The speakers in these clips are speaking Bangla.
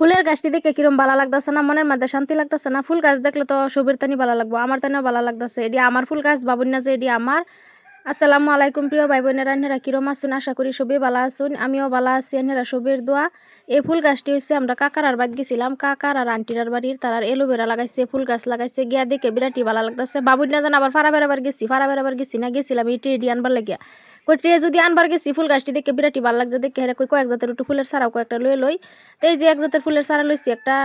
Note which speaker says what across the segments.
Speaker 1: ফুলের গাছটি দেখে কিরম ভালো লাগতেছে না, মনের মধ্যে শান্তি লাগতেছে না। ফুল গাছ দেখলে তো সবের তানি ভালো লাগবো, আমার তানিও ভালো লাগতেছে। এটি আমার ফুল গাছ, ভাবুন না যে এটি আমার। আসসালামু আলাইকুম প্রিয় ভাই বোনেরা, এনারা কিরম আসুন, আশা করি সবই ভালো আসুন, আমিও ভালো আছি। এনারা সবের দোয়া। এই ফুল গাছটি হচ্ছে আমরা কাকার আর বাড়ি গেছিলাম, কাকার আর আন্টির বাড়ির, তারা এলোভেরা লাগাইছে, ফুল গাছ লাগাইছে, গিয়া দেখে বিরাটই ভালো লাগতেছে। ভাবুন না যেন আবার ফাড়া বেড়াবার গেছি, ফাড়া বেড়াবার গেছি না, গেছিলাম এই ট্রে দিয়ে আনবার লাগিয়া। কই ট্রে যদি আনবার গেছি, ফুল গাছটি দেখে বিরাটই ভালো লাগছে। দেখে হেরে কই কয়েক জাতের একটু ফুলের সারাও কয়েকটা লই। তো এই যে এক জাতের ফুলের সারা লইছি একটা,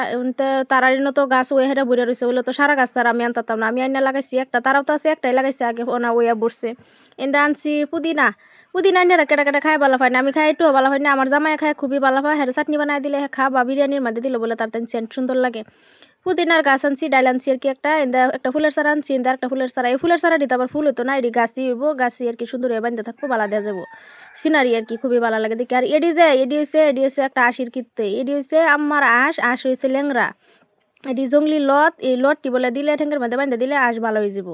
Speaker 1: তারারই তো গাছ ওয়ে হেরা বইরা রয়েছে, ওইলো তো সারা গাছ তারা আমি আনতাম না, আমি আইনা লাগাইছি একটা, তারাও তো আছে একটাই লাগাইছে আগে, ওনা ওয়া বসছে। এন্দা আনছি পুদিনা, পুদিনা আইনারা কেটা কেটা খাই ভালো হয় না, আমি খাই একটু ভালো হয় না, আমার জামাই খায় খুবই ভালো হয়, হ্যাঁ চাটনি বানাই দিলে খা বা বিরিয়ানির মধ্যে দিলে বলে তার সেন্ট সুন্দর লাগে। পুদিনার গাছ আনছি, ডাইল আনছি আর কি একটা, এন্দা একটা ফুলের সারা আনছি, এন্দা একটা ফুলের সারা। এই ফুলের সারা দিতে আবার ফুল হতো না, এটি গাছই হইব, গাছই আর কি সুন্দর হয়ে বান্ধে থাকবো, ভালো দেওয়া যাবো, সিনারি আর কি খুবই ভালো লাগে দেখি। আর এডি হয়েছে একটা আশির কীর্তে, এডি হয়েছে আমার আশ হয়েছে ল্যাংরা, এটি জঙ্গলি লত, এই লতটি বলে দিলে ঠেঙ্গের মধ্যে বান্ধে দিলে আশ ভালো হয়ে যাব।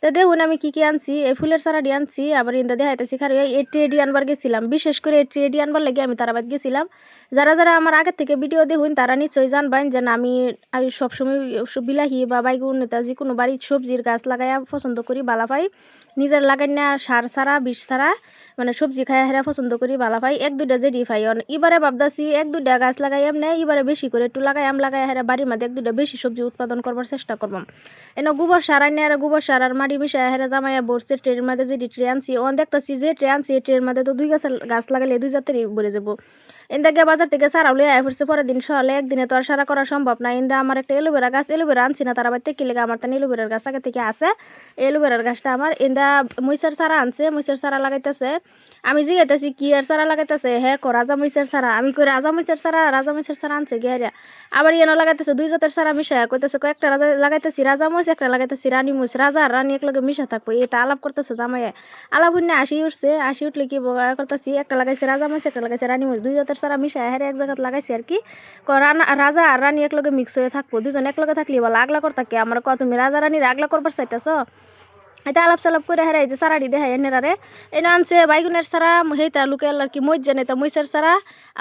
Speaker 1: তো দেখুন আমি কি আনছি, এই ফুলের সারাটি আনছি, আবার ইন্দা দেখাইতেছি খারি এই ট্রেডি আনবার গেছিলাম, বিশেষ করে এই ট্রেডি আনবার লাগে আমি তারাবাদ গেছিলাম। যারা যারা আমার আগের থেকে ভিডিও দেখুন তারা নিশ্চয়ই জানবেন যে আমি সবসময় বিলাহি বা বাইগুন যে কোনো বাড়ির সবজির গাছ লাগাইয়া পছন্দ করি, ভালো পাই। নিজের লাগাই না সার ছাড়া বিষ ছাড়া, মানে সবজি খাই হেরা পছন্দ করি, ভালো পাই। এক দুইটা যেটি পাই এবারে ভাবদাছি এক দুইটা গাছ লাগাই এমনি, এবারে বেশি করে একটু লাগাই লাগাই হেরা বাড়ির মধ্যে এক দুইটা বেশি সবজি উৎপাদন করবার চেষ্টা করবাম। এনে গোবর সার আনি, আর গোবর সার আর মাটি মিশাই হেরা জামাইয়া বসছে ট্রের মধ্যে, যেটি ট্রে আনছি দেখতেছি যে ট্রে আনছি, এই ট্রের মধ্যে তো দুই গাছ লাগালে দুই জাতেরই ভরে যাবো। ইন্দাকে বাজার থেকে সারা লইয়া আয় পড়ছে, পরের দিন সকালে একদিনে তো আর সারা করা সম্ভব না। ইন্দা আমার একটা এলোভেরা গাছ, এলোভেরা আনছি না তারা বাড়িতে কি লেগে, আমার তান এলোভেরার গাছ আগে থেকে আছে, এলোভেরার গাছটা আমার। ইন্দা মইসার সারা আনছে, মইসার সারা লাগাইতেছে, আমি জিগাইতেছি কি আর সারা লাগাইতেছে, হ্যাঁ রাজা মইসার সারা, আমি কই রাজা মইসার সারা আনছে গিয়া, আবার ইয়েনো লাগাইতেছে দুই জাতের সারা মিশায়, কইতেছে একটা রাজা লাগাইতেছি রাজা মইস, একটা লাগাইতেছি রানী মইস, রাজা আর রানী একলগে মিশা থাকবো, এটা আলাপ করতেছে জামাইয়া। আলাপ হইনে আসি উঠলে কি করতেছি, একটা লাগাইছে রাজা মইস, একটা লাগাইছে রানী মইস, দুই জাতের সারা মিশায় হ্যাঁ এক জায়গায় লাগাইছি আর কি। রাজা আর রানী একলগে মিক্স হয়ে থাকবো, দুজন একলগে থাকলে বলো আগলা করতে কি, আমার তুমি রাজা রানীর আগলা করবার চাইতেছ। এটা আলাপ সালাপ করে হেরাই যে সারাটি দেখাই এনেরারে। এনে আনছে বাইগুনের সারা, সেইটা লুকে আর কি মইজ জানে, তা মইসের সারা,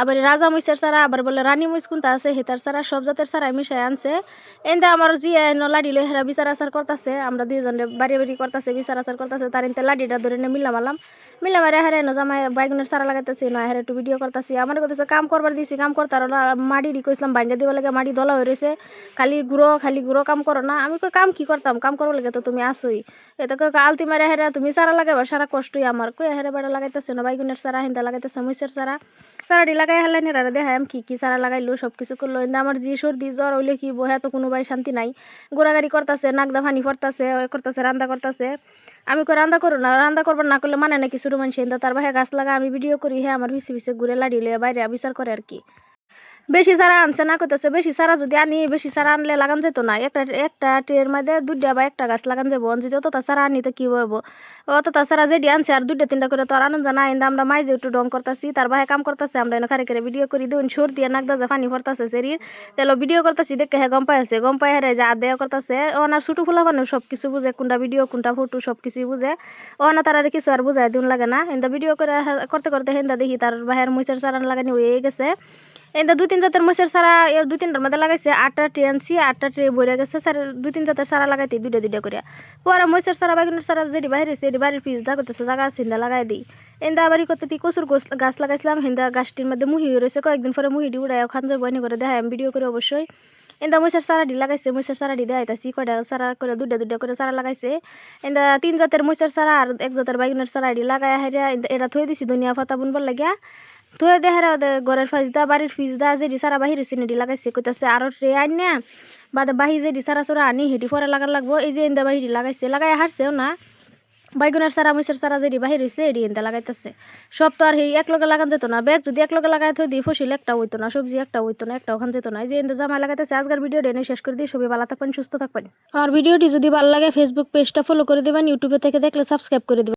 Speaker 1: আবার রাজা মইসের সারা, আবার বলে রানী মইস কোনটা আছে হেতার সারা, সব জাতের সারাই মিশাই আনছে। এনতে আমার জি লাডি লই হেরা বিচার আচার করতেছে, আমরা দুইজনে বাড়ি বাড়ি করতেছে বিচার আচার করতেছে, তার এনতে লাডিটা ধরে নিয়ে মিলাম হেরা এনে জামাই বাইগুনের সারা লাগাইতেছি না, হেরা একটু ভিডিও করতেছি, আমার কথা কাম করবার দিছি, কাম করতার মাটি কইসলাম বাইন্দা দিব লাগে, মাটি দলা হয়ে রয়েছে, খালি গুঁড়ো কাম করো না। আমি কই কাম কি করতাম, কাম করবো লাগে তো তুমি আসোই, এটা কই আলতি মারে হেরা তুমি সারা লাগাইবা, সারা কষ্টই আমার। কই হেরা বেড়া লাগাইতেছে না, বাইগুনের সারা হিন্দা লাগাইতেছে, মইসের সারাটি লাগাই হেলাই নেরা দেখায় আমি কি সারা লাগাইলো, সব কিছু করলো। কিন্তু আমার জি সর্দি জ্বর হইলে কি বহে তো কোনোবাই শান্তি নাই, গোড়াগাড়ি করতেছে, নাকদা ফানি করতেছে রান্না করতেছে। আমি কই রান্না করো না, রান্না করবার না করলে মানে নাকি শুরু মানুষ, তার বাহে গাছ লাগা আমি ভিডিও করি, হ্যাঁ আমার পিছে ঘুরে লাড়িলে বাইরে বিচার করে আর কি। বেশি সারা আনছে না, কইতেছে বেশি সারা যদি আনি, বেশি সারা আনলে লাগান যেত না, একটা ট্রের মধ্যে দুইটা বা একটা গাছ লাগান যাবো, যদি অতটা সারা আনি তো কি হইব, অতটা সারা যেটি আনছে আর দুইটা তিনটা করে তো আর আনন্দ জানা। কিন্তু আমরা মাইজে একটু ডং করতেছি, তার বাহে কাম করতেছে, আমরা এনে খারে খারে ভিডিও করি দিন, সর দিয়ে নাক দাজা পানি ভরতেছে শরীর, তেলো ভিডিও করতেছি দেখে হ্যাঁ গম পাই হেরে যে আদেয়া করতেছে। ওনার ছোটো ফুলা বানো সব কিছু বুঝে, কোনটা ভিডিও কোনটা ফটো সব কিছুই বুঝে, ওনা তার কিছু আর বুঝাই দিন লাগে না। কিন্তু ভিডিও করতে করতে হেন্দা দেখি তার বাহের মুইসের সারান লাগানি হয়ে গেছে। এটা দুই তিন জাতের মশার সারা এর দুই তিনটার মধ্যে লাগাইছে, 8টা ট্রে আনছি, 8টা ট্রে বইরে গেছে, দুই তিন জাতের সারা লাগাইতে দুইটা করে। পরে মশার সারা বাগানের সারা যেটি বাইরে এটি বাড়ির পিস দা করতেছে, জায়গা আছে লাগাই দিই। এন্দা বাড়ি করতে কচুর গাছ লাগাইছিলাম, হিন্দা গাছটির মধ্যে মুহি রয়েছে, কয়েকদিন পরে মুহিটি উড়াই ওখান যাবো এনে করে দেখাই আমি ভিডিও করে অবশ্যই। এন্দা মশার সারাটি লাগাইছে, মশার সারাটি দেখাইতেছি কয়টা সারা করে দুইটা করে সারা লাগাইছে। এন্দা 3 জাতের মশার সারা আর 1 জাতের বাইগনের সারা এটি লাগাই হারিয়া এটা থই দিছি ধনিয়া পাতা বুনবার লাগিয়া। তো দেখারা ঘরের ফাইজদা বাড়ির ফিজদা যে সারা বাহির সিনেটি লাগাইছে, কইতাছে আরো ট্রে আন না বাদে বাহি যে সারা সোরা আনি হেঁটি পরে লাগার লাগবো। এই যে ইন্দা বাহিরি লাগাইছে, লাগাই হারছেও না, বাইগুনের সারা মইসের সারা যেটি বাহির হয়েছে এটি ইন্দা লাগাইতেছে। সব তো আর এই একলগে লাগান যেত না, ব্যাগ যদি একলগে লাগাই থই দিই ফসিল একটা হইতো না, সবজি একটা হইতো না, একটা ওখান যেত না। এই যে ইন্দা জামাই লাগাইতেছে। আজকের ভিডিও এনে শেষ করে দিই, সবাই ভালো থাকবেন, সুস্থ থাকবেন। আর ভিডিওটি যদি ভালো লাগে ফেসবুক পেজটা ফলো করে দেবেন, ইউটিউবে থেকে দেখলে সাবস্ক্রাইব করে দেবেন।